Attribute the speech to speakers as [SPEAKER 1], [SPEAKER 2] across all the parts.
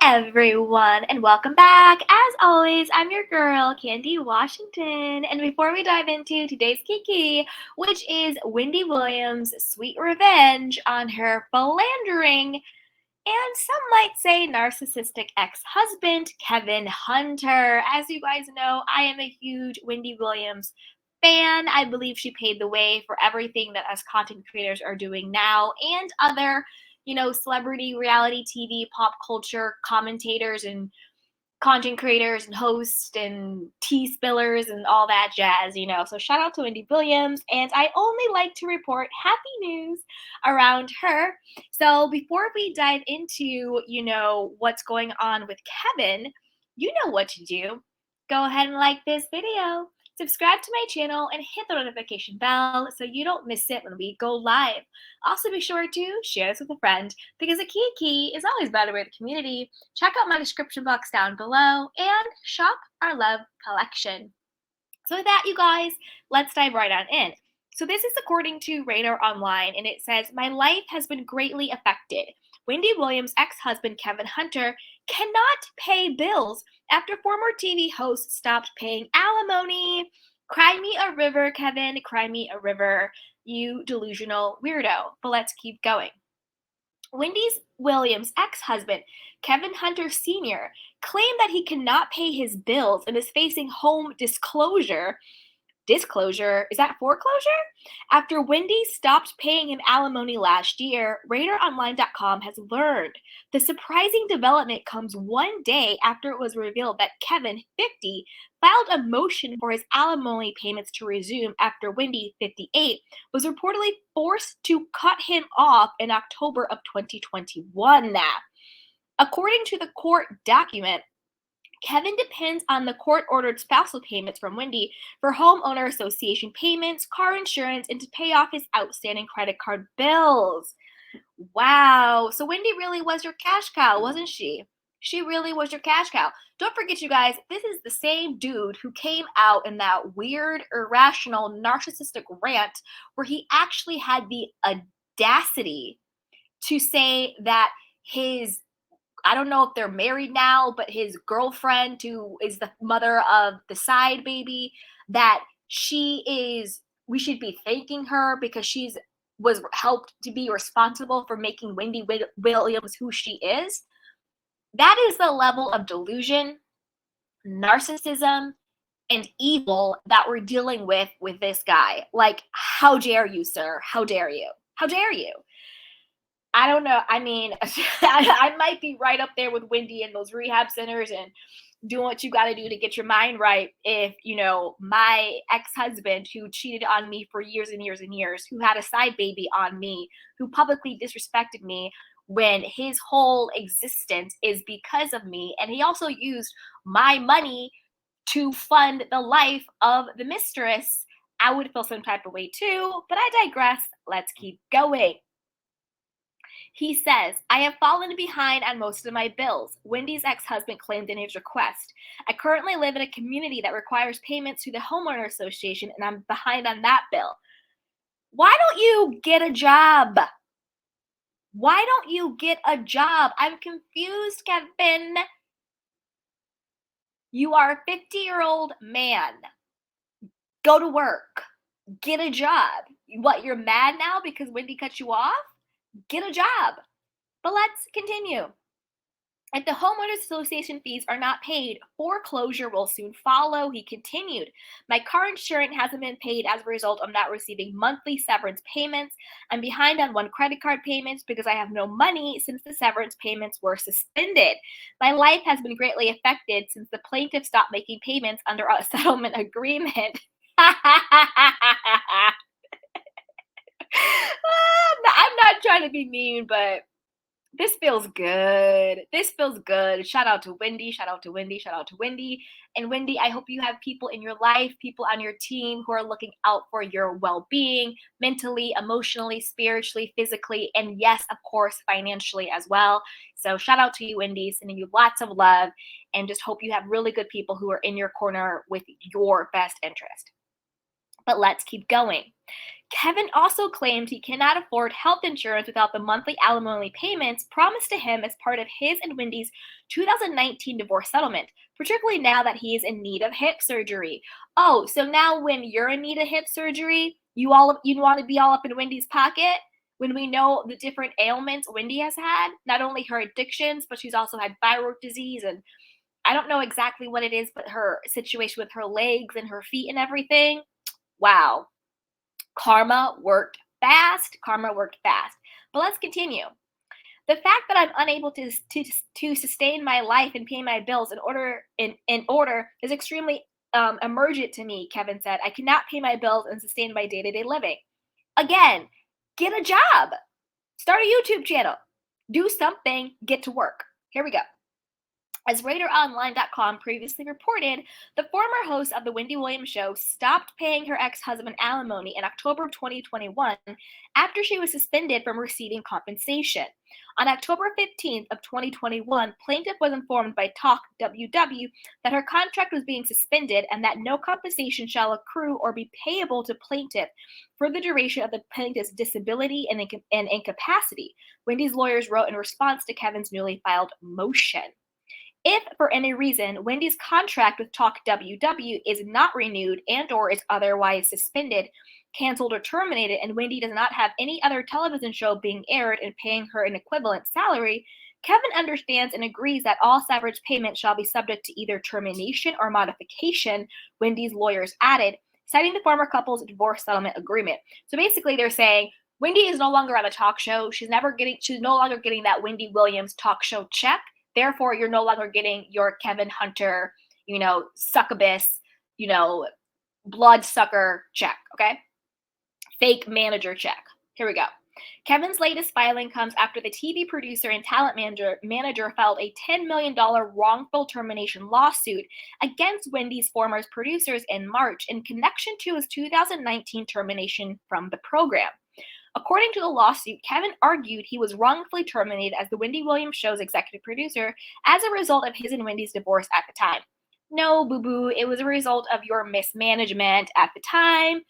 [SPEAKER 1] everyone, and welcome back. As always, I'm your girl, Candy Washington. And before we dive into today's Kiki, which is Wendy Williams' sweet revenge on her philandering and some might say narcissistic ex-husband, Kevin Hunter. As you guys know, I am a huge Wendy Williams fan. I believe she paved the way for everything that us content creators are doing now and other, celebrity reality TV, pop culture commentators and content creators and hosts and tea spillers and all that jazz. So shout out to Wendy Williams. And I only like to report happy news around her. So before we dive into, what's going on with Kevin, you know what to do. Go ahead and like this video. Subscribe to my channel and hit the notification bell so you don't miss it when we go live. Also be sure to share this with a friend because a key is always better with the community. Check out my description box down below and shop our love collection. So with that, you guys, let's dive right on in. So this is according to Radar Online, and it says, "My life has been greatly affected. Wendy Williams' ex-husband Kevin Hunter cannot pay bills after former TV host stopped paying alimony. Cry me a river, Kevin. Cry me a river, you delusional weirdo." But let's keep going. Wendy's Williams' ex-husband, Kevin Hunter Sr., claimed that he cannot pay his bills and is facing home disclosure. Disclosure? Is that foreclosure? After Wendy stopped paying him alimony last year, RadarOnline.com has learned. The surprising development comes one day after it was revealed that Kevin, 50, filed a motion for his alimony payments to resume after Wendy, 58, was reportedly forced to cut him off in October of 2021 now. According to the court document, Kevin depends on the court-ordered spousal payments from Wendy for homeowner association payments, car insurance, and to pay off his outstanding credit card bills. Wow. So Wendy really was your cash cow, wasn't she? She really was your cash cow. Don't forget, you guys, this is the same dude who came out in that weird, irrational, narcissistic rant where he actually had the audacity to say that I don't know if they're married now, but his girlfriend, who is the mother of the side baby, that we should be thanking her because was helped to be responsible for making Wendy Williams who she is. That is the level of delusion, narcissism, and evil that we're dealing with this guy. Like, how dare you, sir? How dare you? How dare you? I don't know. I mean, I might be right up there with Wendy in those rehab centers and doing what you got to do to get your mind right. If, my ex-husband who cheated on me for years and years and years, who had a side baby on me, who publicly disrespected me when his whole existence is because of me. And he also used my money to fund the life of the mistress. I would feel some type of way too, but I digress. Let's keep going. He says, "I have fallen behind on most of my bills," Wendy's ex-husband claimed in his request. "I currently live in a community that requires payments to the homeowner association, and I'm behind on that bill." Why don't you get a job? Why don't you get a job? I'm confused, Kevin. You are a 50-year-old man. Go to work. Get a job. What, you're mad now because Wendy cut you off? Get a job. But let's continue. "If the homeowners association fees are not paid, foreclosure will soon follow," he continued. "My car insurance hasn't been paid as a result of not receiving monthly severance payments. I'm behind on one credit card payments because I have no money since the severance payments were suspended. My life has been greatly affected since the plaintiff stopped making payments under a settlement agreement." I'm not trying to be mean, but this feels good. This feels good. Shout out to Wendy. Shout out to Wendy. Shout out to Wendy. And Wendy, I hope you have people in your life, people on your team who are looking out for your well-being, mentally, emotionally, spiritually, physically, and yes, of course, financially as well. So shout out to you, Wendy. Sending you lots of love, and just hope you have really good people who are in your corner with your best interest. But let's keep going. Kevin also claimed he cannot afford health insurance without the monthly alimony payments promised to him as part of his and Wendy's 2019 divorce settlement, particularly now that he is in need of hip surgery. Oh, so now when you're in need of hip surgery, you want to be all up in Wendy's pocket? When we know the different ailments Wendy has had, not only her addictions, but she's also had thyroid disease, and I don't know exactly what it is, but her situation with her legs and her feet and everything. Wow. Karma worked fast. Karma worked fast. But let's continue. The fact that I'm unable to sustain my life and pay my bills in order is extremely emergent to me, Kevin said. I cannot pay my bills and sustain my day-to-day living. Again, get a job. Start a YouTube channel. Do something. Get to work. Here we go. As RadarOnline.com previously reported, the former host of The Wendy Williams Show stopped paying her ex-husband alimony in October of 2021 after she was suspended from receiving compensation. On October 15th of 2021, plaintiff was informed by Talk WW that her contract was being suspended and that no compensation shall accrue or be payable to plaintiff for the duration of the plaintiff's disability and incapacity, Wendy's lawyers wrote in response to Kevin's newly filed motion. If, for any reason, Wendy's contract with Talk WW is not renewed and/or is otherwise suspended, canceled, or terminated, and Wendy does not have any other television show being aired and paying her an equivalent salary, Kevin understands and agrees that all severance payments shall be subject to either termination or modification, Wendy's lawyers added, citing the former couple's divorce settlement agreement. So basically, they're saying Wendy is no longer on a talk show. She's no longer getting that Wendy Williams talk show check. Therefore, you're no longer getting your Kevin Hunter, succubus, bloodsucker check, okay? Fake manager check. Here we go. Kevin's latest filing comes after the TV producer and talent manager filed a $10 million wrongful termination lawsuit against Wendy's former producers in March in connection to his 2019 termination from the program. According to the lawsuit, Kevin argued he was wrongfully terminated as the Wendy Williams Show's executive producer as a result of his and Wendy's divorce at the time. No, boo-boo, it was a result of your mismanagement at the time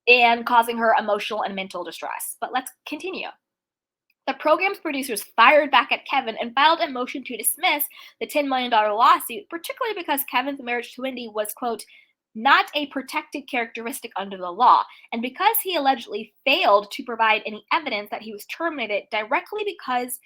[SPEAKER 1] and causing her emotional and mental distress. But let's continue. The program's producers fired back at Kevin and filed a motion to dismiss the $10 million lawsuit, particularly because Kevin's marriage to Wendy was, quote, not a protected characteristic under the law, and because he allegedly failed to provide any evidence that he was terminated directly because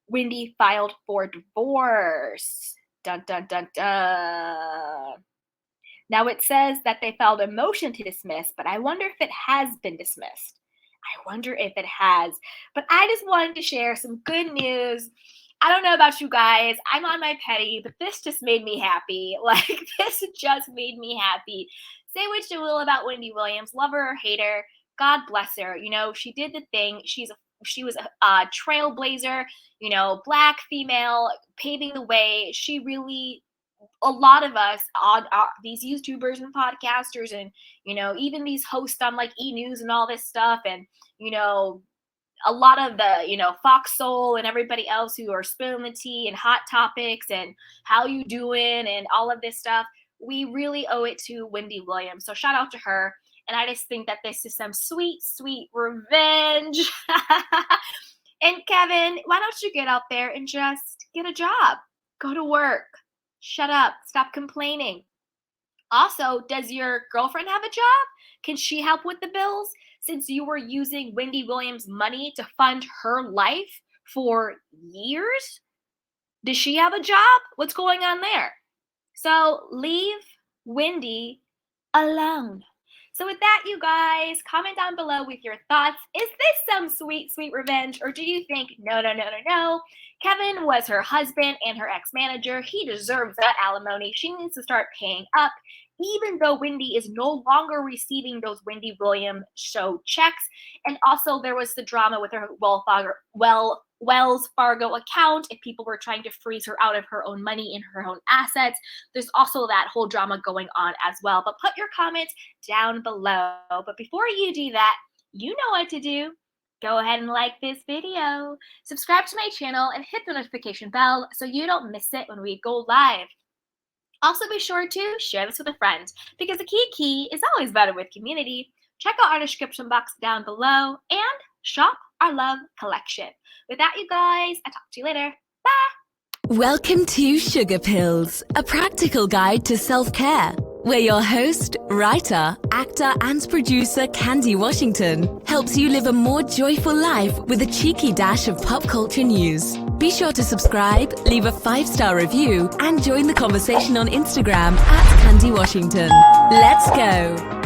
[SPEAKER 1] Wendy filed for divorce. Dun, dun, dun, dun. Now it says that they filed a motion to dismiss, but I wonder if it has been dismissed. I wonder if it has. But I just wanted to share some good news. I don't know about you guys. I'm on my petty, but this just made me happy. Like, this just made me happy. Say what you will about Wendy Williams. Love her or hate her. God bless her. She did the thing. She was a trailblazer, black female, paving the way. She really, a lot of us, these YouTubers and podcasters and, even these hosts on like E! News and all this stuff and, a lot of the, Fox Soul and everybody else who are spilling the tea and hot topics and how you doing and all of this stuff, we really owe it to Wendy Williams. So shout out to her. And I just think that this is some sweet, sweet revenge. And Kevin, why don't you get out there and just get a job? Go to work. Shut up. Stop complaining. Also, does your girlfriend have a job? Can she help with the bills? Since you were using Wendy Williams' money to fund her life for years? Does she have a job? What's going on there? So leave Wendy alone. So with that, you guys, comment down below with your thoughts. Is this some sweet, sweet revenge? Or do you think, no, Kevin was her husband and her ex-manager. He deserves that alimony. She needs to start paying up. Even though Wendy is no longer receiving those Wendy Williams Show checks. And also there was the drama with her Wells Fargo account. If people were trying to freeze her out of her own money and her own assets, there's also that whole drama going on as well. But put your comments down below. But before you do that, you know what to do. Go ahead and like this video, subscribe to my channel, and hit the notification bell so you don't miss it when we go live. Also, be sure to share this with a friend because a kiki is always better with community. Check out our description box down below and shop our love collection. With that, you guys, I'll talk to you later. Bye!
[SPEAKER 2] Welcome to Sugar Pills, a practical guide to self-care, where your host, writer, actor and producer Candy Washington helps you live a more joyful life with a cheeky dash of pop culture news. Be sure to subscribe, leave a 5-star review and join the conversation on Instagram @Candy Washington. Let's go!